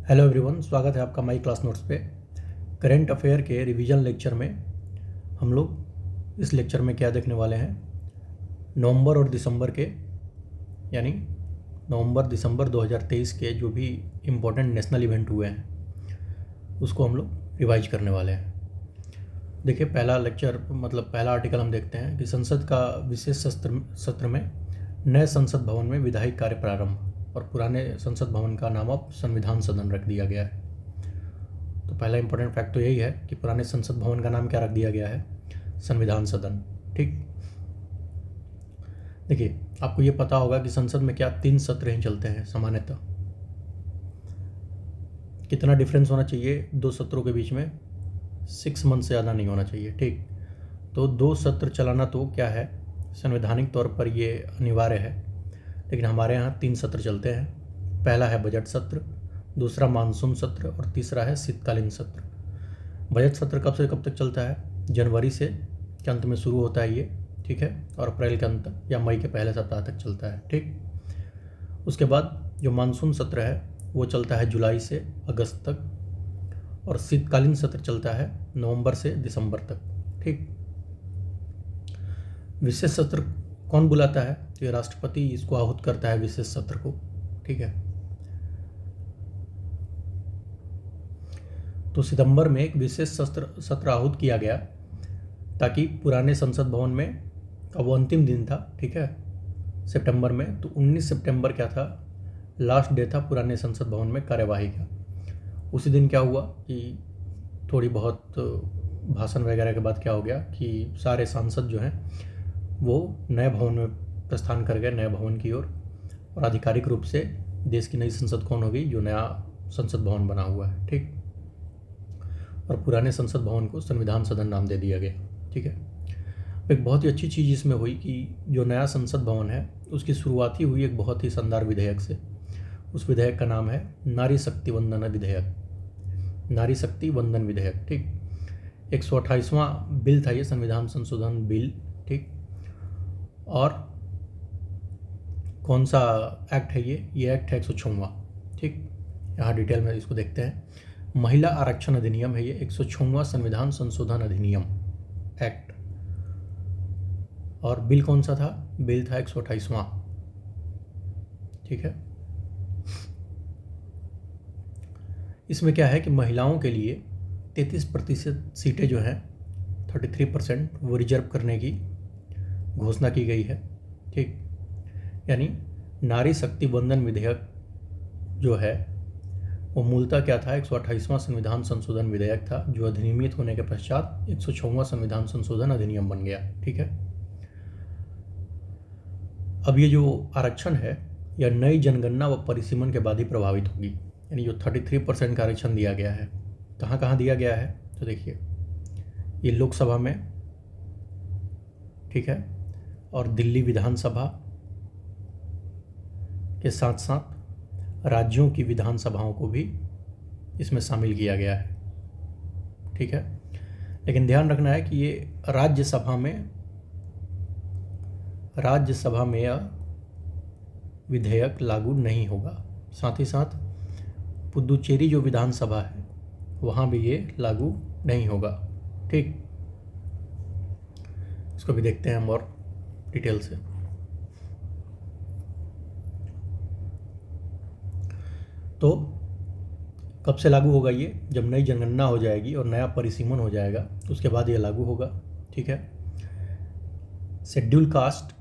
Hello everyone, स्वागत है आपका माई क्लास नोट्स पे। करंट अफेयर के रिवीजन लेक्चर में हम लोग इस लेक्चर में क्या देखने वाले हैं, नवंबर और दिसंबर के यानी नवंबर दिसंबर 2023 के जो भी इम्पोर्टेंट नेशनल इवेंट हुए हैं उसको हम लोग रिवाइज करने वाले हैं। देखिए, पहला लेक्चर पहला आर्टिकल हम देखते हैं कि संसद का विशेष सत्र में नए संसद भवन में विधायी कार्य प्रारंभ, और पुराने संसद भवन का नाम अब संविधान सदन रख दिया गया है। तो पहला इंपॉर्टेंट फैक्ट तो यही है कि पुराने संसद भवन का नाम क्या रख दिया गया है, संविधान सदन। ठीक, देखिए आपको ये पता होगा कि संसद में क्या 3 सत्र ही चलते हैं सामान्यतः। कितना डिफरेंस होना चाहिए 2 सत्रों के बीच में, 6 मंथ से ज़्यादा नहीं होना चाहिए। ठीक, तो 2 सत्र चलाना तो क्या है, संवैधानिक तौर पर ये अनिवार्य है, लेकिन हमारे यहाँ 3 सत्र चलते हैं। पहला है बजट सत्र, दूसरा मानसून सत्र और तीसरा है शीतकालीन सत्र। बजट सत्र कब से कब तक चलता है, जनवरी से के अंत में शुरू होता है ये, ठीक है, और अप्रैल के अंत या मई के पहले सप्ताह तक चलता है। ठीक, उसके बाद जो मानसून सत्र है वो चलता है जुलाई से अगस्त तक, और शीतकालीन सत्र चलता है नवंबर से दिसंबर तक। ठीक, विशेष सत्र कौन बुलाता है, तो ये राष्ट्रपति इसको आहूत करता है विशेष सत्र को। ठीक है, तो सितंबर में एक विशेष सत्र आहूत किया गया ताकि पुराने संसद भवन में अब वो अंतिम दिन था, ठीक है, सितंबर में, तो 19 सितंबर क्या था, लास्ट डे था पुराने संसद भवन में कार्यवाही का। उसी दिन क्या हुआ कि थोड़ी बहुत भाषण वगैरह के बाद क्या हो गया कि सारे सांसद जो हैं वो नए भवन में प्रस्थान कर गए, नए भवन की ओर, और आधिकारिक रूप से देश की नई संसद कौन होगी, जो नया संसद भवन बना हुआ है। ठीक, और पुराने संसद भवन को संविधान सदन नाम दे दिया गया। ठीक है, एक बहुत ही अच्छी चीज़ इसमें हुई कि जो नया संसद भवन है उसकी शुरुआत ही हुई एक बहुत ही शानदार विधेयक से। उस विधेयक का नाम है नारी शक्ति वंदन विधेयक, नारी शक्ति वंदन विधेयक। ठीक, 128वां बिल था ये, संविधान संशोधन बिल। ठीक, और कौन सा एक्ट है ये एक्ट है 106वां। ठीक, यहाँ डिटेल में इसको देखते हैं। महिला आरक्षण अधिनियम है ये, 106वां संविधान संशोधन अधिनियम एक्ट, और बिल कौन सा था, बिल था 128वां। ठीक है, इसमें क्या है कि महिलाओं के लिए 33% सीटें जो हैं, 33%, वो रिजर्व करने की घोषणा की गई है। ठीक, यानी नारी शक्ति वंदन विधेयक जो है वो मूलतः क्या था, 128वां संविधान संशोधन विधेयक था, जो अधिनियमित होने के पश्चात 106वां संविधान संशोधन अधिनियम बन गया। ठीक है, अब ये जो आरक्षण है यह नई जनगणना व परिसीमन के बाद ही प्रभावित होगी। यानी जो 33% का आरक्षण दिया गया है, कहाँ कहाँ दिया गया है, तो देखिए ये लोकसभा में, ठीक है, और दिल्ली विधानसभा के साथ साथ राज्यों की विधानसभाओं को भी इसमें शामिल किया गया है। ठीक है, लेकिन ध्यान रखना है कि ये राज्यसभा में यह विधेयक लागू नहीं होगा। साथ ही साथ पुदुचेरी जो विधानसभा है वहाँ भी ये लागू नहीं होगा। ठीक, इसको भी देखते हैं हम और डिटेल से। तो कब से लागू होगा ये, जब नई जनगणना हो जाएगी और नया परिसीमन हो जाएगा तो उसके बाद ये लागू होगा। ठीक है, शेड्यूल कास्ट,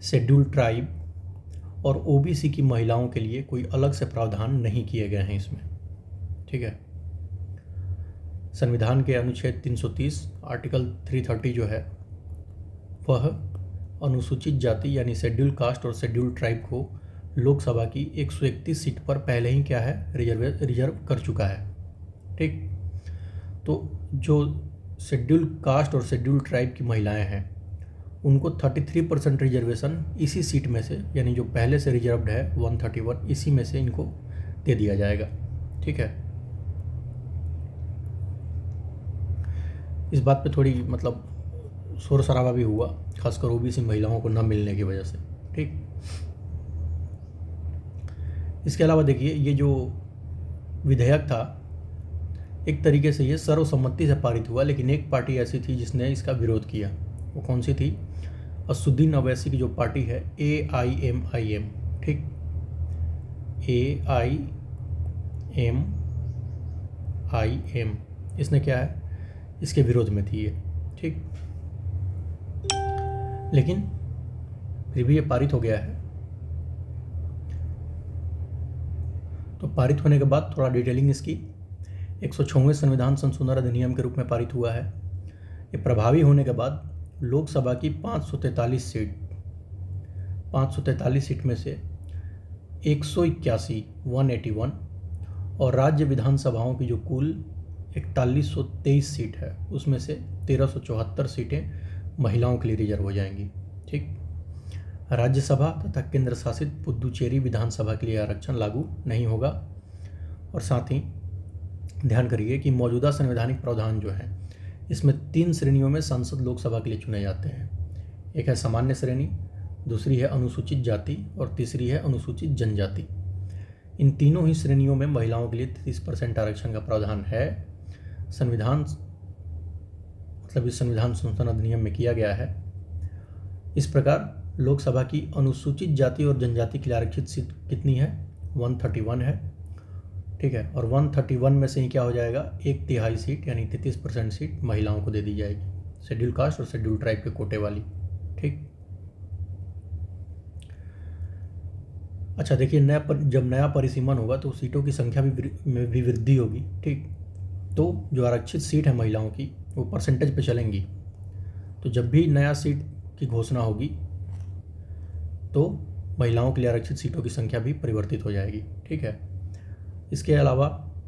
शेड्यूल ट्राइब और ओबीसी की महिलाओं के लिए कोई अलग से प्रावधान नहीं किए गए हैं इसमें। ठीक है, संविधान के अनुच्छेद 330 आर्टिकल 330 जो है वह अनुसूचित जाति यानी शेड्यूल कास्ट और शेड्यूल ट्राइब को लोकसभा की 131 सीट पर पहले ही क्या है, रिजर्व कर चुका है। ठीक, तो जो शेड्यूल कास्ट और शेड्यूल ट्राइब की महिलाएं हैं उनको 33% रिजर्वेशन इसी सीट में से, यानी जो पहले से रिजर्व्ड है 131, इसी में से इनको दे दिया जाएगा। ठीक है, इस बात पे थोड़ी शोर शराबा भी हुआ, खासकर ओबीसी महिलाओं को न मिलने की वजह से। ठीक, इसके अलावा देखिए ये जो विधेयक था एक तरीके से ये सर्वसम्मति से पारित हुआ, लेकिन एक पार्टी ऐसी थी जिसने इसका विरोध किया। वो कौन सी थी? असुद्दीन अवैसी की जो पार्टी है AIMIM, ठीक, AIMIM, इसने क्या है, इसके विरोध में थी ये, ठीक। लेकिन फिर भी ये पारित हो गया है। तो पारित होने के बाद थोड़ा डिटेलिंग इसकी, 106वें संविधान संशोधन अधिनियम के रूप में पारित हुआ है। ये प्रभावी होने के बाद लोकसभा की 543 सीट में से 181 और राज्य विधानसभाओं की जो कुल 4123 सीट है उसमें से 1374 सीटें महिलाओं के लिए रिजर्व हो जाएंगी, ठीक। राज्यसभा तथा केंद्र शासित पुदुचेरी विधानसभा के लिए आरक्षण लागू नहीं होगा। और साथ ही ध्यान करिए कि मौजूदा संवैधानिक प्रावधान जो है इसमें 3 श्रेणियों में सांसद लोकसभा के लिए चुने जाते हैं। एक है सामान्य श्रेणी, दूसरी है अनुसूचित जाति और तीसरी है अनुसूचित जनजाति। इन तीनों ही श्रेणियों में महिलाओं के लिए 30% आरक्षण का प्रावधान है। इस संविधान संशोधन अधिनियम में किया गया है। इस प्रकार लोकसभा की अनुसूचित जाति और जनजाति के लिए आरक्षित सीट कितनी है? 131 है, ठीक है। और 131 में से ही क्या हो जाएगा, 1/3 सीट यानी 33% सीट महिलाओं को दे दी जाएगी, शेड्यूल कास्ट और शेड्यूल ट्राइब के कोटे वाली, ठीक। अच्छा देखिए, जब नया परिसीमन होगा तो सीटों की संख्या में भी वृद्धि होगी, ठीक। तो जो आरक्षित सीट है महिलाओं की वो परसेंटेज पे चलेंगी। तो जब भी नया सीट की घोषणा होगी तो महिलाओं के लिए आरक्षित सीटों की संख्या भी परिवर्तित हो जाएगी, ठीक है। इसके अलावा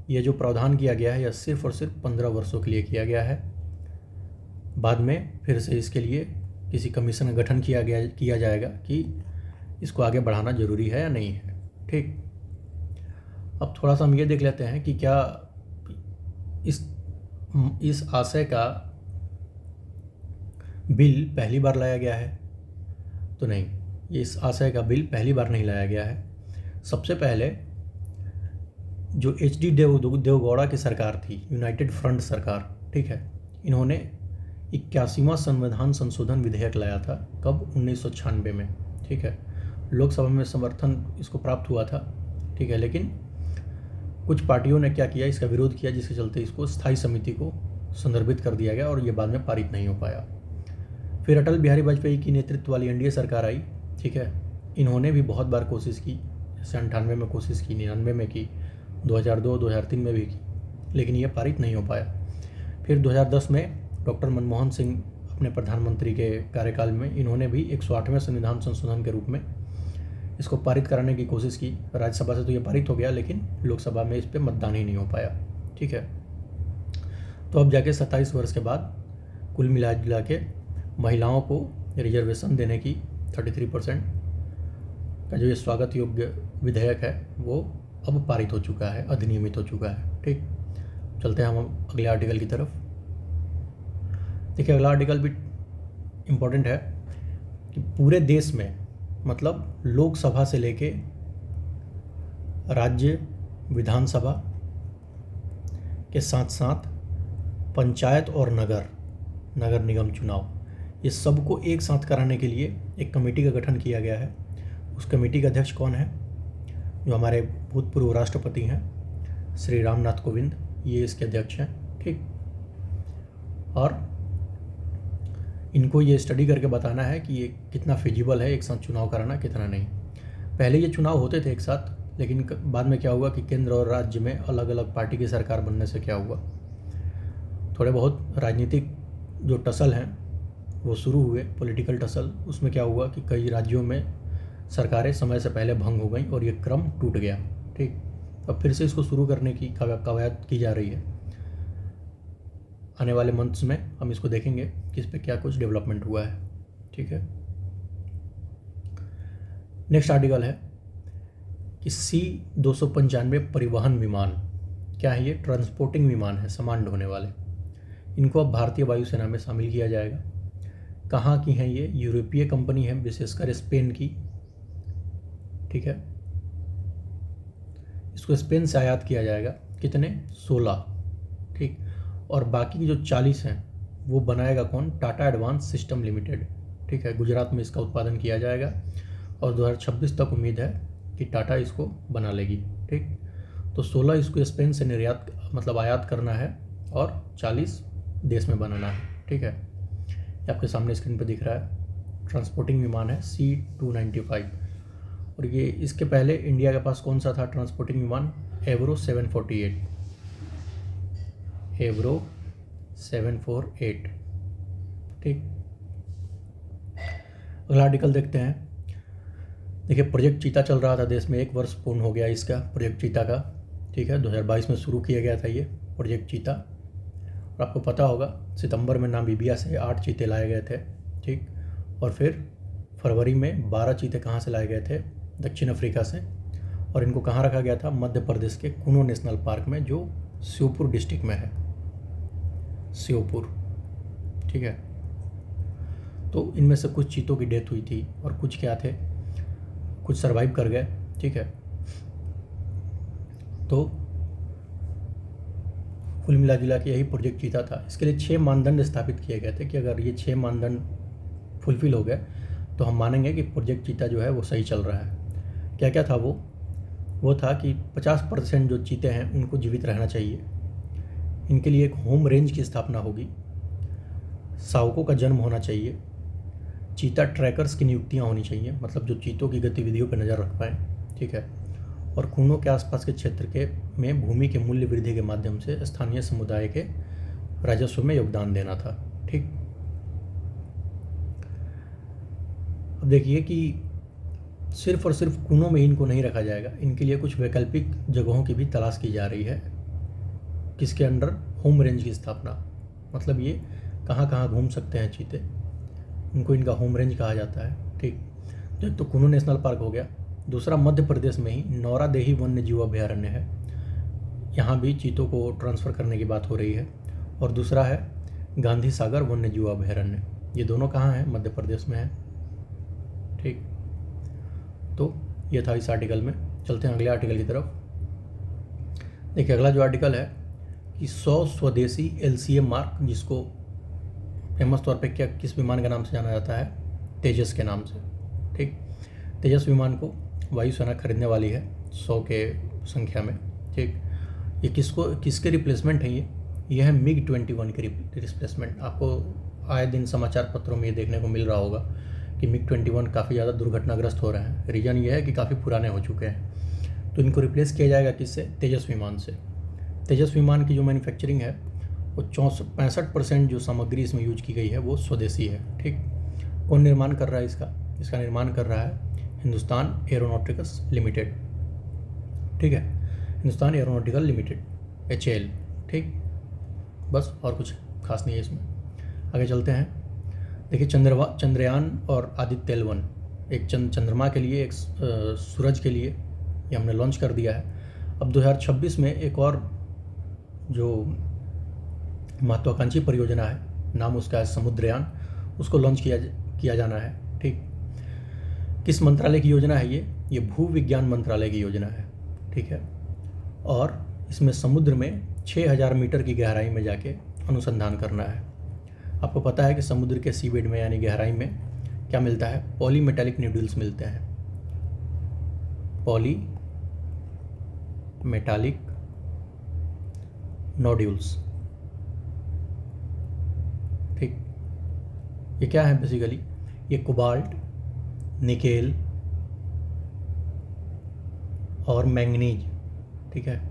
यह जो प्रावधान किया गया है यह सिर्फ और सिर्फ 15 वर्षों के लिए किया गया है। बाद में फिर से इसके लिए किसी कमीशन का गठन किया जाएगा कि इसको आगे बढ़ाना जरूरी है या नहीं है, ठीक। अब थोड़ा सा हम ये देख लेते हैं कि क्या इस आशय का बिल पहली बार लाया गया है। तो नहीं, ये इस आशय का बिल पहली बार नहीं लाया गया है। सबसे पहले जो HD देवगौड़ा की सरकार थी, यूनाइटेड फ्रंट सरकार, ठीक है, इन्होंने 81वां संविधान संशोधन विधेयक लाया था। कब? 1996 में, ठीक है। लोकसभा में समर्थन इसको प्राप्त हुआ था, ठीक है। लेकिन कुछ पार्टियों ने क्या किया, इसका विरोध किया, जिसके चलते इसको स्थायी समिति को संदर्भित कर दिया गया और ये बाद में पारित नहीं हो पाया। फिर अटल बिहारी वाजपेयी की नेतृत्व वाली NDA सरकार आई, ठीक है। इन्होंने भी बहुत बार कोशिश की, जैसे 98 में कोशिश की, 99 में की, 2002, 2003 में भी की, लेकिन ये पारित नहीं हो पाया। फिर 2010 में डॉक्टर मनमोहन सिंह अपने प्रधानमंत्री के कार्यकाल में इन्होंने भी 108वें संविधान संशोधन के रूप में इसको पारित कराने की कोशिश की। राज्यसभा से तो ये पारित हो गया, लेकिन लोकसभा में इस पर मतदान ही नहीं हो पाया, ठीक है। तो अब जाके 27 वर्ष के बाद कुल मिला जुला के महिलाओं को रिजर्वेशन देने की 33% का जो ये स्वागत योग्य विधेयक है वो अब पारित हो चुका है, अधिनियमित हो चुका है, ठीक। चलते हैं हम अगले आर्टिकल की तरफ। देखिए, अगला आर्टिकल भी इम्पोर्टेंट है कि पूरे देश में, मतलब लोकसभा से लेके राज्य विधानसभा के साथ साथ पंचायत और नगर निगम चुनाव, ये सबको एक साथ कराने के लिए एक कमेटी का गठन किया गया है। उस कमेटी का अध्यक्ष कौन है? जो हमारे भूतपूर्व राष्ट्रपति हैं श्री रामनाथ कोविंद, ये इसके अध्यक्ष हैं, ठीक। और इनको ये स्टडी करके बताना है कि ये कितना फिजिबल है एक साथ चुनाव कराना, कितना नहीं। पहले ये चुनाव होते थे एक साथ, लेकिन बाद में क्या हुआ कि केंद्र और राज्य में अलग अलग पार्टी की सरकार बनने से क्या हुआ, थोड़े बहुत राजनीतिक जो टसल हैं वो शुरू हुए, पॉलिटिकल टसल। उसमें क्या हुआ कि कई राज्यों में सरकारें समय से पहले भंग हो गई और ये क्रम टूट गया, ठीक। अब फिर से इसको शुरू करने की कवायद की जा रही है। आने वाले मंथ्स में हम इसको देखेंगे कि इस पर क्या कुछ डेवलपमेंट हुआ है, ठीक है। नेक्स्ट आर्टिकल है कि C-295 परिवहन विमान, क्या है ये? ट्रांसपोर्टिंग विमान है, सामान ढोने वाले। इनको अब भारतीय वायुसेना में शामिल किया जाएगा। कहाँ की हैं ये? यूरोपीय कंपनी है, विशेषकर स्पेन की, ठीक है। इसको स्पेन से आयात किया जाएगा कितने? 16, ठीक। और बाकी की जो 40 हैं वो बनाएगा कौन? टाटा एडवांस सिस्टम लिमिटेड, ठीक है। गुजरात में इसका उत्पादन किया जाएगा और 2026 तक उम्मीद है कि टाटा इसको बना लेगी, ठीक। तो 16 इसको स्पेन से निर्यात मतलब आयात करना है और 40 देश में बनाना है, ठीक है। ये आपके सामने स्क्रीन पर दिख रहा है। ट्रांसपोर्टिंग विमान है C-295 और ये इसके पहले इंडिया के पास कौन सा था ट्रांसपोर्टिंग विमान? एवरो 748, एवरो 748, ठीक। अगला आर्टिकल देखते हैं। देखिए, प्रोजेक्ट चीता चल रहा था देश में, 1 वर्ष पूर्ण हो गया इसका प्रोजेक्ट चीता का, ठीक है। 2022 में शुरू किया गया था ये प्रोजेक्ट चीता। और आपको पता होगा सितंबर में नामीबिया से 8 चीते लाए गए थे, ठीक। और फिर फरवरी में 12 चीते कहाँ से लाए गए थे? दक्षिण अफ्रीका से। और इनको कहाँ रखा गया था? मध्य प्रदेश के कुनो नेशनल पार्क में, जो श्योपुर डिस्ट्रिक्ट में है, श्योपुर, ठीक है। तो इनमें से कुछ चीतों की डेथ हुई थी और कुछ क्या थे, कुछ सरवाइव कर गए, ठीक है। तो कुल मिला जुला के यही प्रोजेक्ट चीता था। इसके लिए 6 मानदंड स्थापित किए गए थे कि अगर ये 6 मानदंड फुलफिल हो गए तो हम मानेंगे कि प्रोजेक्ट चीता जो है वो सही चल रहा है। क्या क्या था वो था कि 50% जो चीते हैं उनको जीवित रहना चाहिए। इनके लिए एक होम रेंज की स्थापना होगी। शावकों का जन्म होना चाहिए। चीता ट्रैकर्स की नियुक्तियाँ होनी चाहिए, मतलब जो चीतों की गतिविधियों पर नज़र रख पाएँ, ठीक है। और कुनो के आसपास के क्षेत्र के में भूमि के मूल्य वृद्धि के माध्यम से स्थानीय समुदाय के राजस्व में योगदान देना था, ठीक। अब देखिए कि सिर्फ और सिर्फ कुनो में इनको नहीं रखा जाएगा, इनके लिए कुछ वैकल्पिक जगहों की भी तलाश की जा रही है। किसके अंडर? होम रेंज की स्थापना, मतलब ये कहाँ कहाँ घूम सकते हैं चीते, इनको इनका होम रेंज कहा जाता है, ठीक। तो एक तो कुनो नेशनल पार्क हो गया। दूसरा मध्य प्रदेश में ही नौरादेही वन्य जीव अभयारण्य है, यहाँ भी चीतों को ट्रांसफ़र करने की बात हो रही है। और दूसरा है गांधी सागर वन्य जीव अभयारण्य, ये दोनों कहाँ हैं? मध्य प्रदेश में है, ठीक। तो ये था इस आर्टिकल में। चलते हैं अगले आर्टिकल की तरफ। देखिए, अगला जो आर्टिकल है कि 100 स्वदेशी LCA मार्क, जिसको फेमस तौर पे किस विमान के नाम से जाना जाता है? तेजस के नाम से, ठीक। तेजस विमान को वायुसेना खरीदने वाली है 100 के संख्या में, ठीक। ये किसके रिप्लेसमेंट है? ये है MiG-21 के रिप्लेसमेंट। आपको आए दिन समाचार पत्रों में ये देखने को मिल रहा होगा कि MiG-21 काफ़ी ज़्यादा दुर्घटनाग्रस्त हो रहे हैं। रीज़न ये है कि काफ़ी पुराने हो चुके हैं। तो इनको रिप्लेस किया जाएगा किससे? तेजस विमान से। तेजस विमान की जो मैन्युफैक्चरिंग है वो 65% जो सामग्री इसमें यूज की गई है वो स्वदेशी है, ठीक। कौन निर्माण कर रहा है इसका निर्माण कर रहा है हिंदुस्तान एरोनॉटिक्स लिमिटेड, ठीक है। हिंदुस्तान एरोनॉटिकल लिमिटेड, HAL, ठीक। बस, और कुछ खास नहीं है इसमें। आगे चलते हैं। देखिए, चंद्रयान और आदित्य L1, एक चंद्रमा के लिए, एक सूरज के लिए, ये हमने लॉन्च कर दिया है। अब 2026 में एक और जो महत्वाकांक्षी परियोजना है, नाम उसका है समुद्रयान, उसको लॉन्च किया जाना है, ठीक। किस मंत्रालय की योजना है ये भू विज्ञान मंत्रालय की योजना है, ठीक है। और इसमें समुद्र में 6000 मीटर की गहराई में जाके अनुसंधान करना है। आपको पता है कि समुद्र के सीबेड में यानी गहराई में क्या मिलता है? पॉलीमेटालिक न्यूडल्स मिलते हैं, पॉलीमेटालिक नोड्यूल्स, ठीक। ये क्या है बेसिकली? ये कोबाल्ट, निकेल और मैंगनीज, ठीक है।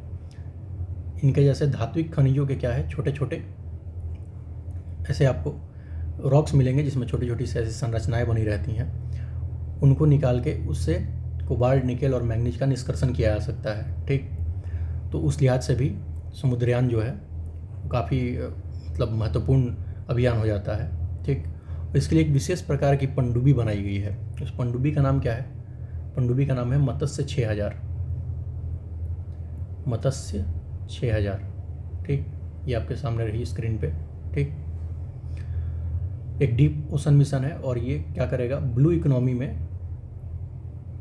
इनके जैसे धात्विक खनिजों के क्या है? छोटे छोटे ऐसे आपको रॉक्स मिलेंगे जिसमें छोटी छोटी से ऐसी संरचनाएं बनी रहती हैं। उनको निकाल के उससे कोबाल्ट, निकेल और मैंगनीज का निष्कर्षण किया जा सकता है, ठीक। तो उस लिहाज से भी समुद्रयान जो है काफ़ी मतलब महत्वपूर्ण अभियान हो जाता है, ठीक। इसके लिए एक विशेष प्रकार की पनडुब्बी बनाई गई है। उस पनडुब्बी का नाम क्या है? पनडुब्बी का नाम है मत्स्य 6000, मत्स्य 6000, ठीक। ये आपके सामने रही स्क्रीन पे, ठीक। एक डीप ओशन मिशन है और ये क्या करेगा? ब्लू इकोनॉमी में,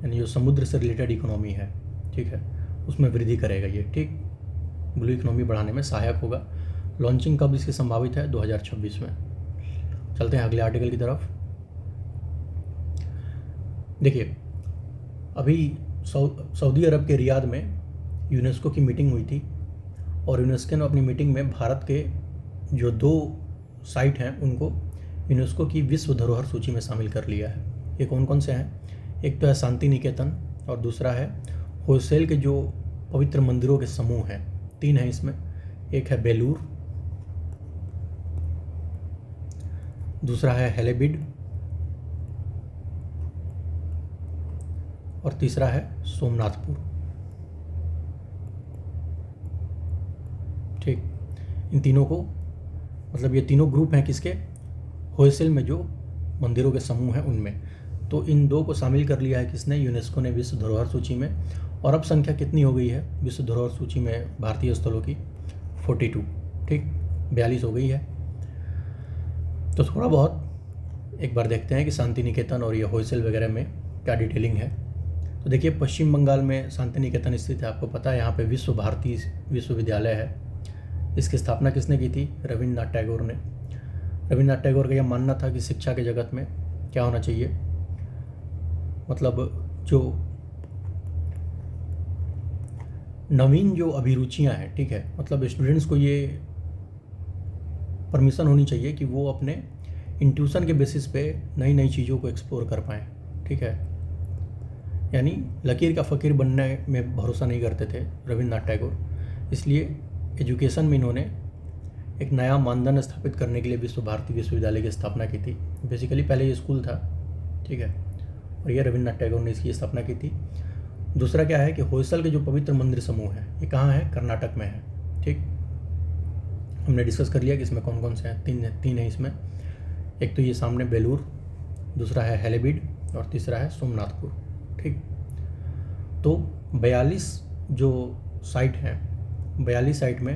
यानी जो समुद्र से रिलेटेड इकोनॉमी है, ठीक है, उसमें वृद्धि करेगा ये, ठीक। ब्लू इकोनॉमी बढ़ाने में सहायक होगा। लॉन्चिंग कब इसकी संभावित है? 2026 में। चलते हैं अगले आर्टिकल की तरफ। देखिए, अभी सऊदी अरब के रियाद में यूनेस्को की मीटिंग हुई थी और यूनेस्को ने अपनी मीटिंग में भारत के जो 2 साइट हैं उनको यूनेस्को की विश्व धरोहर सूची में शामिल कर लिया है। ये कौन कौन से हैं? एक तो है शांति निकेतन और दूसरा है होयसल के जो पवित्र मंदिरों के समूह हैं, 3 हैं इसमें। एक है बेलूर, दूसरा है हेलेबिड और तीसरा है सोमनाथपुर। ठीक, इन तीनों को मतलब ये तीनों ग्रुप हैं किसके? होयसल में जो मंदिरों के समूह हैं उनमें। तो इन 2 को शामिल कर लिया है किसने? यूनेस्को ने विश्व धरोहर सूची में। और अब संख्या कितनी हो गई है विश्व धरोहर सूची में भारतीय स्थलों की? 42। ठीक, 42 हो गई है। तो थोड़ा बहुत एक बार देखते हैं कि शांति निकेतन और ये होयसल वगैरह में क्या डिटेलिंग है। तो देखिए, पश्चिम बंगाल में शांति निकेतन स्थित है। आपको पता है यहाँ पे विश्व भारती विश्वविद्यालय है। इसकी स्थापना किसने की थी? रविन्द्रनाथ टैगोर ने। रविन्द्रनाथ टैगोर का यह मानना था कि शिक्षा के जगत में क्या होना चाहिए, मतलब जो नवीन जो अभिरुचियां हैं, ठीक है, मतलब स्टूडेंट्स को ये परमिशन होनी चाहिए कि वो अपने इंट्यूशन के बेसिस पे नई नई चीज़ों को एक्सप्लोर कर पाएँ। ठीक है, यानी लकीर का फ़कीर बनने में भरोसा नहीं करते थे रविन्द्रनाथ टैगोर। इसलिए एजुकेशन में इन्होंने एक नया मानदंड स्थापित करने के लिए विश्व भारती विश्वविद्यालय की स्थापना की थी। बेसिकली पहले ये स्कूल था, ठीक है, और ये रविन्द्रनाथ टैगोर ने इसकी स्थापना की थी। दूसरा क्या है कि होयसल के जो पवित्र मंदिर समूह हैं ये कहाँ है? कर्नाटक में है। ठीक, हमने डिस्कस कर लिया कि इसमें कौन कौन से हैं। तीन है इसमें। एक तो ये सामने बेलूर, दूसरा है हेलेबिड और तीसरा है सोमनाथपुर। ठीक, तो 42 जो साइट हैं, 42 साइट में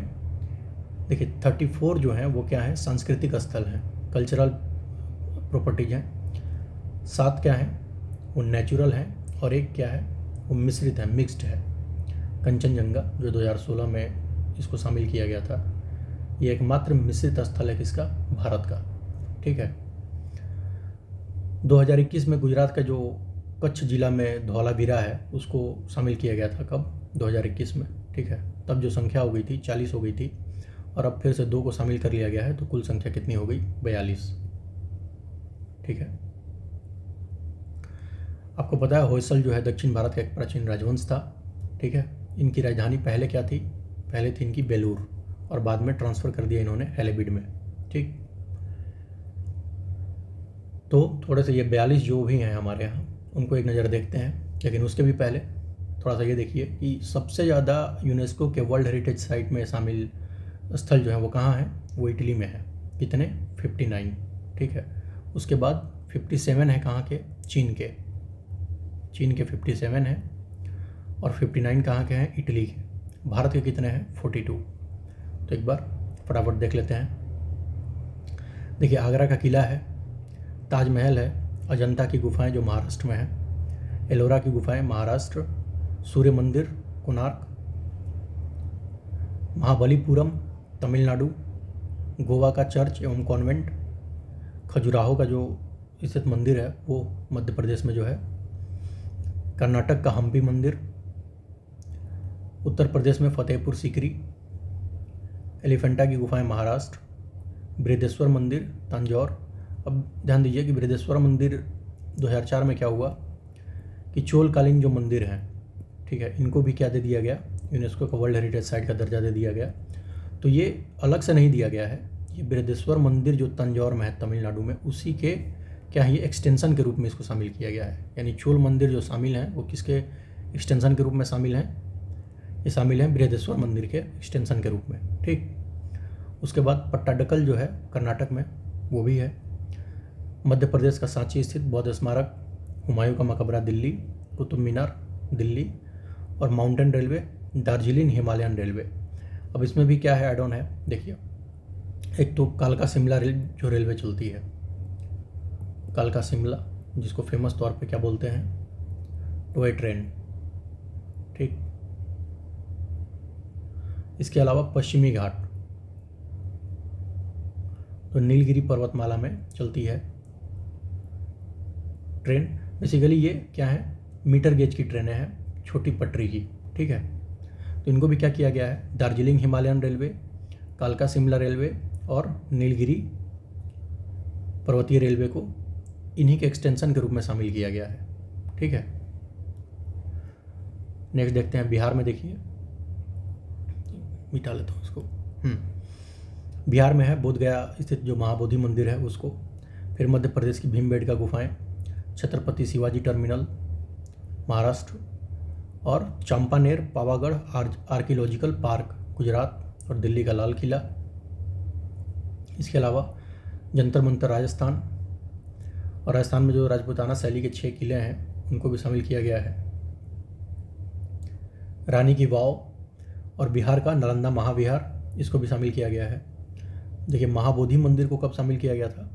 देखिए 34 जो हैं वो क्या है? सांस्कृतिक स्थल हैं, कल्चरल प्रॉपर्टीज हैं। 7 क्या हैं? वो नेचुरल हैं और एक क्या है? वो मिश्रित है, मिक्स्ड है। कंचनजंगा जो 2016 में इसको शामिल किया गया था, ये एकमात्र मिश्रित स्थल है किसका? भारत का। ठीक है, 2021 में गुजरात का जो कच्छ जिला में धौलावीरा है उसको शामिल किया गया था। कब? 2021 में। ठीक है, तब जो संख्या हो गई थी 40 हो गई थी और अब फिर से 2 को शामिल कर लिया गया है, तो कुल संख्या कितनी हो गई? 42। ठीक है, आपको पता है होयसल जो है दक्षिण भारत का एक प्राचीन राजवंश था। ठीक है, इनकी राजधानी पहले क्या थी? पहले थी इनकी बेलूर और बाद में ट्रांसफ़र कर दिया इन्होंने हेलेबिड में। ठीक, तो थोड़े से ये 42 जो भी हैं हमारे यहाँ उनको एक नज़र देखते हैं, लेकिन उसके भी पहले थोड़ा सा ये देखिए कि सबसे ज़्यादा यूनेस्को के वर्ल्ड हेरिटेज साइट में शामिल स्थल जो है वो कहाँ है? वो इटली में है। कितने? 59। ठीक है, उसके बाद 57 है कहाँ के? चीन के। चीन के 57 है और 59 कहाँ के हैं? इटली के। भारत के कितने हैं? 42। तो एक बार फटाफट देख लेते हैं। देखिए, आगरा का किला है, ताजमहल है, अजंता की गुफाएं जो महाराष्ट्र में है, एलोरा की गुफाएं महाराष्ट्र, सूर्य मंदिर कोणार्क, महाबलीपुरम तमिलनाडु, गोवा का चर्च एवं कॉन्वेंट, खजुराहो का जो स्थित मंदिर है वो मध्य प्रदेश में जो है, कर्नाटक का हम्पी मंदिर, उत्तर प्रदेश में फतेहपुर सीकरी, एलिफेंटा की गुफाएं महाराष्ट्र, बृहदेश्वर मंदिर तंजौर। अब ध्यान दीजिए कि बृहदेश्वर मंदिर 2004 में क्या हुआ कि चोलकालीन जो मंदिर हैं, ठीक है, इनको भी क्या दे दिया गया? यूनेस्को का वर्ल्ड हेरिटेज साइट का दर्जा दे दिया गया। तो ये अलग से नहीं दिया गया है, ये बृहदेश्वर मंदिर जो तंजौर में है तमिलनाडु में, उसी के क्या है, ये एक्सटेंशन के रूप में इसको शामिल किया गया है। यानी चोल मंदिर जो शामिल हैं वो किसके एक्सटेंशन के रूप में शामिल हैं? ये शामिल हैं बृहदेश्वर मंदिर के एक्सटेंशन के रूप में। ठीक, उसके बाद पट्टाडकल जो है कर्नाटक में वो भी है, मध्य प्रदेश का सांची स्थित बौद्ध स्मारक, हुमायूं का मकबरा दिल्ली, कुतुब मीनार दिल्ली और mountain railway Darjeeling Himalayan railway. अब इसमें भी क्या है? एड ऑन है। देखिए, एक तो कालका शिमला जो रेलवे चलती है, कालका शिमला, जिसको फेमस तौर पे क्या बोलते हैं? Toy train. ठीक, इसके अलावा पश्चिमी घाट तो नीलगिरी पर्वतमाला में चलती है ट्रेन। बेसिकली ये क्या है, मीटर गेज की ट्रेनें हैं, छोटी पटरी की, ठीक है। तो इनको भी क्या किया गया है, दार्जिलिंग हिमालयन रेलवे, कालका शिमला रेलवे और नीलगिरी पर्वतीय रेलवे को इन्हीं के एक्सटेंशन के रूप में शामिल किया गया है, ठीक है। नेक्स्ट देखते हैं बिहार में। देखिए, मिटा लेता हूँ उसको। बिहार में है बोधगया स्थित जो महाबोधि मंदिर है उसको, फिर मध्य प्रदेश की भीमबेटका गुफाएं, छत्रपति शिवाजी टर्मिनल महाराष्ट्र, और चंपानेर पावागढ़ आर्कियोलॉजिकल पार्क गुजरात, और दिल्ली का लाल किला। इसके अलावा जंतर मंतर राजस्थान, और राजस्थान में जो राजपूताना शैली के 6 किले हैं उनको भी शामिल किया गया है। रानी की वाव और बिहार का नालंदा महाविहार, इसको भी शामिल किया गया है। देखिए, महाबोधि मंदिर को कब शामिल किया गया था,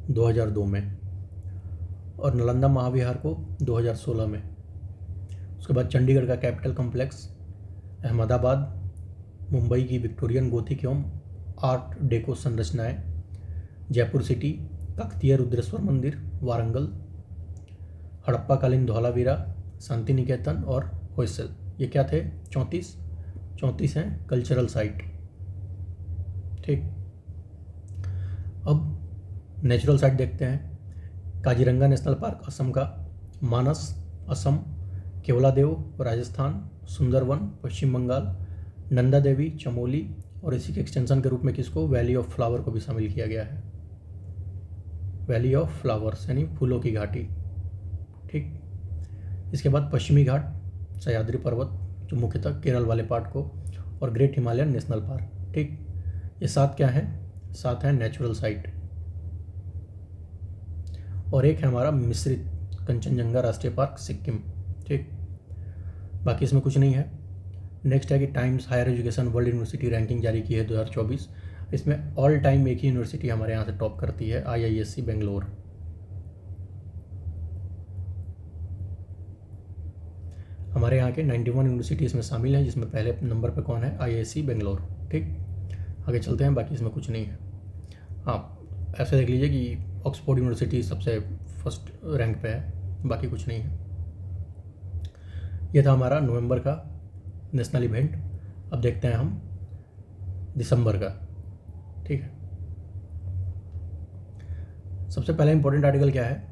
2002 में, और नालंदा महाविहार को 2016 में। उसके बाद चंडीगढ़ का कैपिटल कॉम्प्लेक्स, अहमदाबाद, मुंबई की विक्टोरियन गोथिक एवं आर्ट डेको संरचनाएं, जयपुर सिटी, काकतीय रुद्रेश्वर मंदिर, वारंगल, हड़प्पाकालीन धौलावीरा, शांति निकेतन और होयसल। ये क्या थे, 34 हैं कल्चरल साइट, ठीक। अब नेचुरल साइट देखते हैं। काजीरंगा नेशनल पार्क असम का, मानस असम, केवलादेव राजस्थान, सुंदरवन पश्चिम बंगाल, नंदा देवी चमोली, और इसी के एक्सटेंशन के रूप में किसको, वैली ऑफ फ्लावर को भी शामिल किया गया है। वैली ऑफ फ्लावर्स यानी फूलों की घाटी, ठीक। इसके बाद पश्चिमी घाट, सह्याद्री पर्वत जो मुख्यतः केरल वाले पार्ट को, और ग्रेट हिमालयन नेशनल पार्क, ठीक। ये 7 क्या हैं, 7 हैं नेचुरल साइट। और एक है हमारा मिश्रित कंचनजंगा राष्ट्रीय पार्क सिक्किम, ठीक। बाकी इसमें कुछ नहीं है। नेक्स्ट है कि Times Higher Education World University ranking जारी की है 2024। इसमें ऑल टाइम एक ही यूनिवर्सिटी हमारे यहाँ से टॉप करती है, IISc बेंगलोर। हमारे यहाँ के 91 यूनिवर्सिटी इसमें शामिल हैं, जिसमें पहले नंबर पे कौन है, IISc बेंगलोर, ठीक। आगे चलते हैं, बाकी इसमें कुछ नहीं है। हाँ, ऐसे देख लीजिए कि ऑक्सफोर्ड यूनिवर्सिटी सबसे फर्स्ट रैंक पे है, बाकी कुछ नहीं है। ये था हमारा नवंबर का नेशनल इवेंट। अब देखते हैं हम दिसंबर का, ठीक है। सबसे पहला इंपॉर्टेंट आर्टिकल क्या है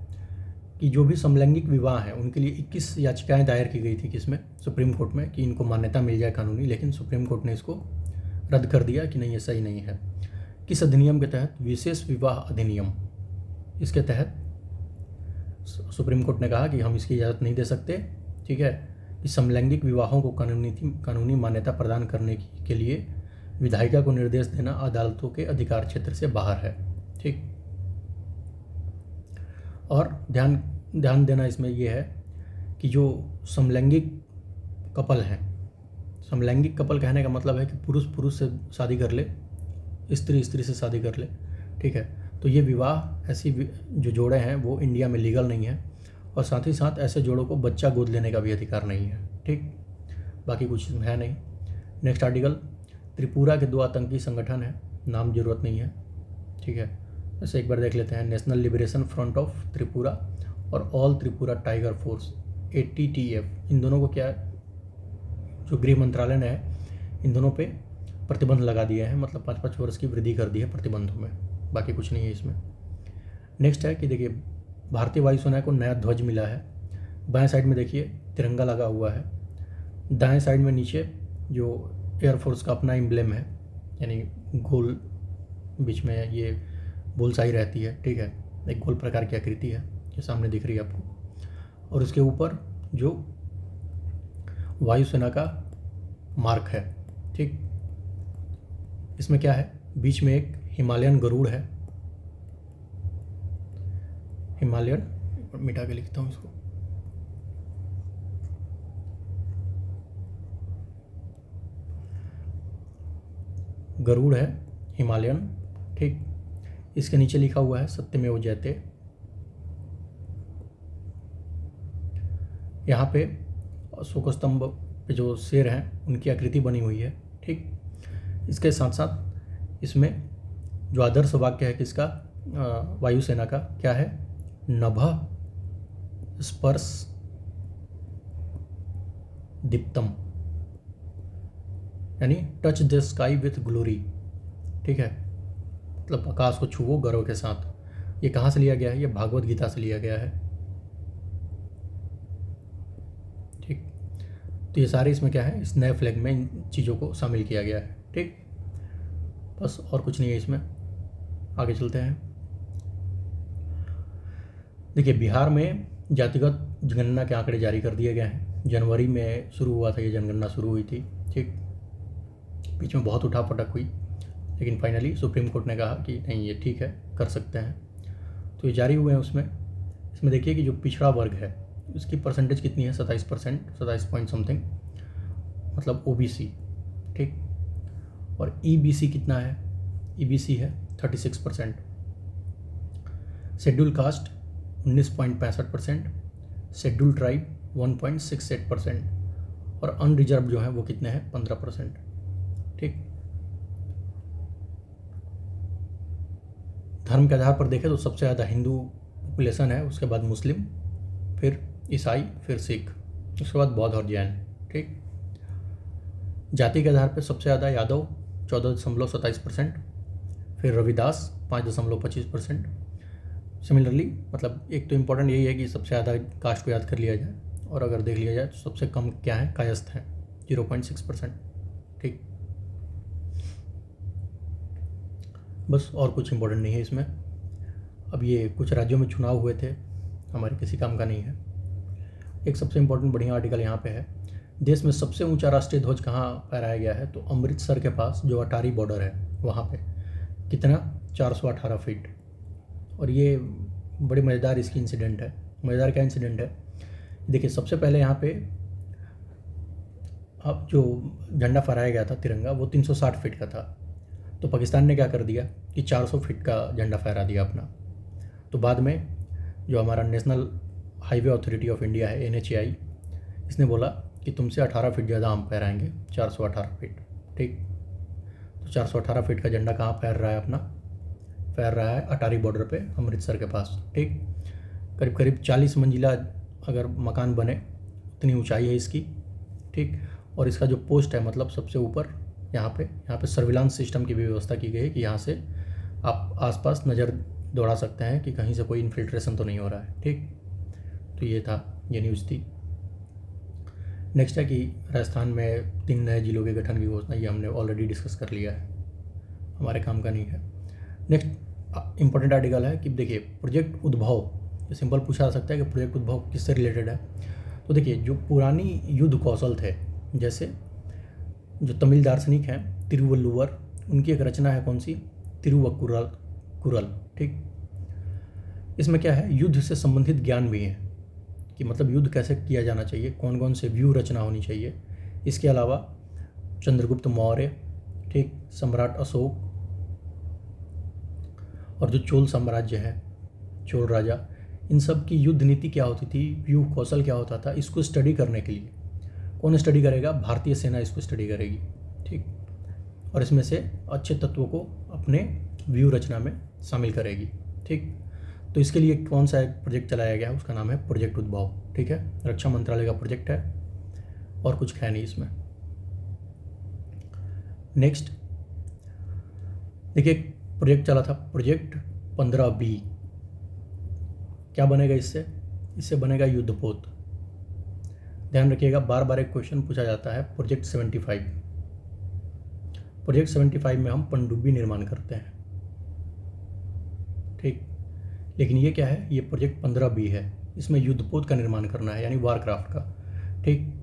कि जो भी समलैंगिक विवाह हैं उनके लिए 21 याचिकाएं दायर की गई थी, किसमें, सुप्रीम कोर्ट में, कि इनको मान्यता मिल जाए कानूनी, लेकिन सुप्रीम कोर्ट ने इसको रद्द कर दिया कि नहीं, ये सही नहीं है। किस अधिनियम के तहत, विशेष विवाह अधिनियम, इसके तहत सुप्रीम कोर्ट ने कहा कि हम इसकी इजाज़त नहीं दे सकते, ठीक है, कि समलैंगिक विवाहों को कानूनी मान्यता प्रदान करने के लिए विधायिका को निर्देश देना अदालतों के अधिकार क्षेत्र से बाहर है, ठीक। और ध्यान देना इसमें यह है कि जो समलैंगिक कपल हैं, समलैंगिक कपल कहने का मतलब है कि पुरुष पुरुष से शादी कर ले, स्त्री स्त्री से शादी कर ले, ठीक है। तो ये विवाह, ऐसी जो जोड़े हैं वो इंडिया में लीगल नहीं है, और साथ ही साथ ऐसे जोड़ों को बच्चा गोद लेने का भी अधिकार नहीं है, ठीक। बाकी कुछ है नहीं। नेक्स्ट आर्टिकल, त्रिपुरा के 2 आतंकी संगठन हैं, नाम जरूरत नहीं है, ठीक है। वैसे एक बार देख लेते हैं, national liberation front of Tripura और all Tripura tiger force, ATTF, इन दोनों को क्या है, जो गृह मंत्रालय ने है, इन दोनों पे प्रतिबंध लगा दिए हैं, मतलब 5-5 वर्ष की वृद्धि कर दी है प्रतिबंधों में, बाकी कुछ नहीं है इसमें। नेक्स्ट है कि देखिए, भारतीय वायुसेना को नया ध्वज मिला है। बाएं साइड में देखिए तिरंगा लगा हुआ है, दाएं साइड में नीचे जो एयरफोर्स का अपना एम्ब्लेम है, यानी गोल बीच में ये बुलसाई रहती है, ठीक है, एक गोल प्रकार की आकृति है, ये सामने दिख रही है आपको, और उसके ऊपर जो वायुसेना का मार्क है, ठीक। इसमें क्या है, बीच में एक हिमालयन गरुड़ है, हिमालयन, मिटा के लिखता हूँ इसको, गरुड़ है हिमालयन, ठीक। इसके नीचे लिखा हुआ है सत्यमेव जयते। यहाँ पे अशोक स्तंभ पे जो शेर हैं उनकी आकृति बनी हुई है, ठीक। इसके साथ साथ इसमें जो आदर्श वाक्य है किसका, वायुसेना का, क्या है, नभः स्पर्श दीप्तम, यानी touch the sky with glory, ठीक है, मतलब आकाश को छुओ गर्व के साथ। ये कहाँ से लिया गया है, ये भागवत गीता से लिया गया है, ठीक। तो ये सारे इसमें क्या है, इस नए फ्लैग में इन चीज़ों को शामिल किया गया है, ठीक। बस और कुछ नहीं है इसमें, आगे चलते हैं। देखिए, बिहार में जातिगत जनगणना के आंकड़े जारी कर दिए गए हैं। जनवरी में शुरू हुआ था, ये जनगणना शुरू हुई थी, ठीक। बीच में बहुत उठापटक हुई, लेकिन फाइनली सुप्रीम कोर्ट ने कहा कि नहीं, ये ठीक है, कर सकते हैं। तो ये जारी हुए हैं। उसमें इसमें देखिए कि जो पिछड़ा वर्ग है उसकी परसेंटेज कितनी है, 27%, 27 पॉइंट समथिंग, मतलब ओबीसी, ठीक। और ईबीसी कितना है, ईबीसी है 36%, शेड्यूल कास्ट 19.65%, शेड्यूल ट्राइब 1.68% और अनरिजर्व जो है वो कितने हैं, 15%, ठीक। धर्म के आधार पर देखें तो सबसे ज़्यादा हिंदू पॉपुलेशन है, उसके बाद मुस्लिम, फिर ईसाई, फिर सिख, उसके बाद बौद्ध और जैन, ठीक। जाति के आधार पर सबसे ज़्यादा यादव 14.27%, फिर रविदास 5.25%। सिमिलरली, मतलब एक तो इम्पोर्टेंट यही है कि सबसे ज़्यादा कास्ट को याद कर लिया जाए, और अगर देख लिया जाए तो सबसे कम क्या है, कायस्थ हैं 0.6%, ठीक। बस और कुछ इम्पोर्टेंट नहीं है इसमें। अब ये कुछ राज्यों में चुनाव हुए थे, हमारे किसी काम का नहीं है। एक सबसे इम्पोर्टेंट बढ़िया आर्टिकल यहाँ पे है, देश में सबसे ऊंचा राष्ट्रीय ध्वज कहाँ फहराया गया है, तो अमृतसर के पास जो अटारी बॉर्डर है वहाँ पे, कितना, 418 फीट। और ये बड़ी मज़ेदार इसकी इंसिडेंट है। मज़ेदार क्या इंसिडेंट है, देखिए सबसे पहले यहाँ पे अब जो झंडा फहराया गया था, तिरंगा, वो 360 फीट का था। तो पाकिस्तान ने क्या कर दिया कि 400 फीट का झंडा फहरा दिया अपना। तो बाद में जो हमारा national highway authority of India है, NHAI, इसने बोला कि तुमसे 18 फीट ज़्यादा हम फहराएंगे, 418 फीट, ठीक। तो 418 फीट का झंडा कहाँ फहर रहा है अपना, फहर रहा है अटारी बॉर्डर पे, अमृतसर के पास, ठीक। करीब करीब 40 मंजिला अगर मकान बने उतनी ऊंचाई है इसकी, ठीक। और इसका जो पोस्ट है, मतलब सबसे ऊपर यहाँ पे सर्विलांस सिस्टम की भी व्यवस्था की गई है कि यहाँ से आप आसपास नज़र दौड़ा सकते हैं कि कहीं से कोई इन्फिल्ट्रेशन तो नहीं हो रहा है, ठीक। तो ये था, ये न्यूज़ थी। नेक्स्ट है कि राजस्थान में 3 नए जिलों के गठन की घोषणा, ये हमने ऑलरेडी डिस्कस कर लिया है, हमारे काम का नहीं है। नेक्स्ट इंपॉर्टेंट आर्टिकल है कि देखिए प्रोजेक्ट उद्भव, ये सिंपल पूछा जा सकता है कि प्रोजेक्ट उद्भव किससे रिलेटेड है। तो देखिए जो पुरानी युद्ध कौशल थे, जैसे जो तमिल दार्शनिक हैं तिरुवल्लुवर, उनकी एक रचना है कौन सी, तिरुवक्कुरल, ठीक। इसमें क्या है, युद्ध से संबंधित ज्ञान भी है कि मतलब युद्ध कैसे किया जाना चाहिए, कौन कौन से व्यू रचना होनी चाहिए। इसके अलावा चंद्रगुप्त मौर्य, ठीक, सम्राट अशोक और जो चोल साम्राज्य है, चोल राजा, इन सब की युद्ध नीति क्या होती थी, व्यू कौशल क्या होता था, इसको स्टडी करने के लिए कौन स्टडी करेगा, भारतीय सेना इसको स्टडी करेगी, ठीक। और इसमें से अच्छे तत्वों को अपने व्यू रचना में शामिल करेगी, ठीक। तो इसके लिए कौन सा एक प्रोजेक्ट चलाया गया है, उसका नाम है प्रोजेक्ट उद्भव, ठीक है। रक्षा मंत्रालय का प्रोजेक्ट है और कुछ है नहीं इसमें। नेक्स्ट देखिए प्रोजेक्ट चला था, प्रोजेक्ट 15B। क्या बनेगा इससे, इससे बनेगा युद्धपोत। ध्यान रखिएगा, बार बार एक क्वेश्चन पूछा जाता है, प्रोजेक्ट 75। प्रोजेक्ट 75 में हम पनडुब्बी निर्माण करते हैं, ठीक। लेकिन ये क्या है, ये प्रोजेक्ट 15B है, इसमें युद्धपोत का निर्माण करना है, यानी वारक्राफ्ट का, ठीक।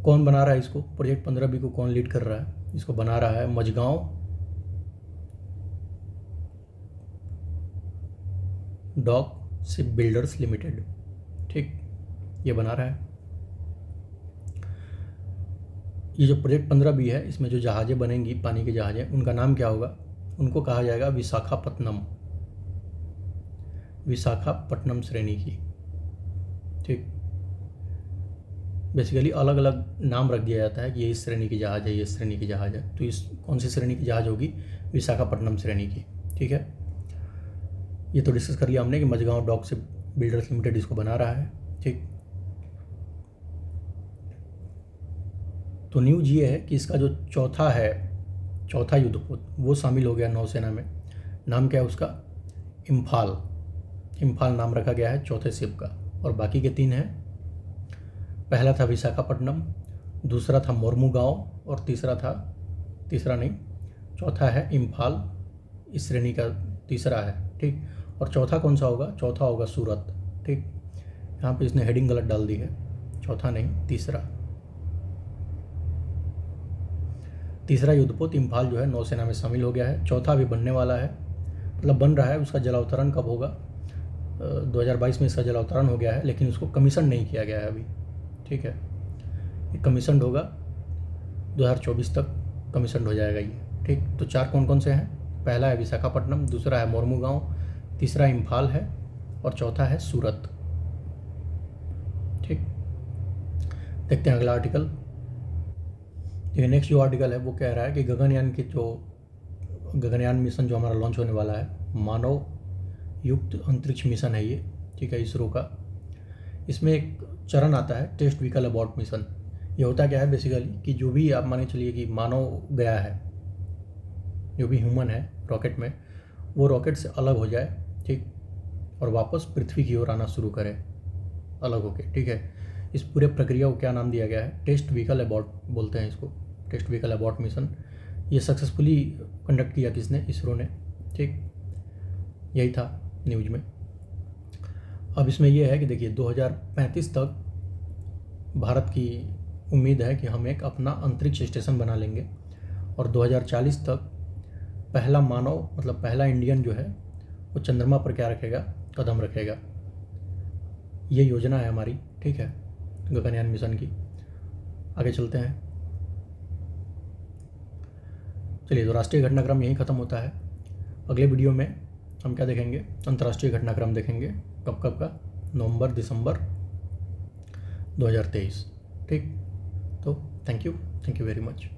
कौन बना रहा है इसको, प्रोजेक्ट 15B को कौन लीड कर रहा है, इसको बना रहा है Mazagon Dock Shipbuilders Limited, ठीक, ये बना रहा है। ये जो प्रोजेक्ट 15B है, इसमें जो जहाज़ें बनेंगी, पानी की जहाज़ें, उनका नाम क्या होगा, उनको कहा जाएगा विशाखापट्टनम श्रेणी की, ठीक। बेसिकली अलग अलग नाम रख दिया जाता है कि ये इस श्रेणी की जहाज़ है, ये इस श्रेणी की जहाज़ है। तो इस कौन सी श्रेणी की जहाज़ होगी? विशाखापट्टनम श्रेणी की। ठीक है, ये तो डिस्कस कर लिया हमने कि Mazagon Dock Shipbuilders Limited इसको बना रहा है। ठीक, तो न्यूज ये है कि इसका जो चौथा युद्धपोत वो शामिल हो गया नौसेना में। नाम क्या है उसका? इम्फाल नाम रखा गया है चौथे शिप का। और बाकी के 3 हैं, पहला था विशाखापट्टनम, दूसरा था मोरमुगांव और चौथा है इम्फाल, इस श्रेणी का तीसरा है। ठीक, और चौथा कौन सा होगा? चौथा होगा सूरत। ठीक, यहाँ पे इसने हेडिंग गलत डाल दी है, चौथा नहीं तीसरा युद्धपोत इम्फाल जो है नौसेना में शामिल हो गया है। चौथा अभी बनने वाला है, मतलब बन रहा है। उसका जलावतरण कब होगा? 2022 में इसका जलावतरण हो गया है, लेकिन उसको कमीशन नहीं किया गया है अभी। ठीक है, ये कमीशन होगा 2024 तक कमीशन हो जाएगा ये। ठीक, तो 4 कौन कौन से हैं? पहला है विशाखापट्टनम, दूसरा है मोरमुगांव, तीसरा इम्फाल है और चौथा है सूरत। ठीक, देखते हैं अगला आर्टिकल। देखिए नेक्स्ट जो आर्टिकल है वो कह रहा है कि गगनयान मिशन जो हमारा लॉन्च होने वाला है, मानव युक्त अंतरिक्ष मिशन है ये। ठीक है, इसरो का। इसमें एक चरण आता है टेस्ट व्हीकल अबॉर्ट मिशन। ये होता क्या है बेसिकली कि जो भी आप माने चलिए कि मानव गया है, जो भी ह्यूमन है रॉकेट में, वो रॉकेट से अलग हो जाए। ठीक, और वापस पृथ्वी की ओर आना शुरू करे अलग होके। ठीक है, इस पूरे प्रक्रिया को क्या नाम दिया गया है? टेस्ट व्हीकल अबॉर्ट बोलते हैं इसको, टेस्ट व्हीकल अबॉर्ट मिशन। ये सक्सेसफुली कंडक्ट किया किसने? इसरो ने। ठीक, यही था न्यूज में। अब इसमें यह है कि देखिए 2035 तक भारत की उम्मीद है कि हम एक अपना अंतरिक्ष स्टेशन बना लेंगे और 2040 तक पहला मानव, मतलब पहला इंडियन जो है वो चंद्रमा पर क्या रखेगा? कदम रखेगा। ये योजना है हमारी। ठीक है, गगनयान मिशन की। आगे चलते हैं। चलिए, तो राष्ट्रीय घटनाक्रम यहीं ख़त्म होता है। अगले वीडियो में हम क्या देखेंगे? अंतर्राष्ट्रीय घटनाक्रम देखेंगे। कब का? नवंबर दिसंबर 2023। ठीक, तो थैंक यू वेरी मच।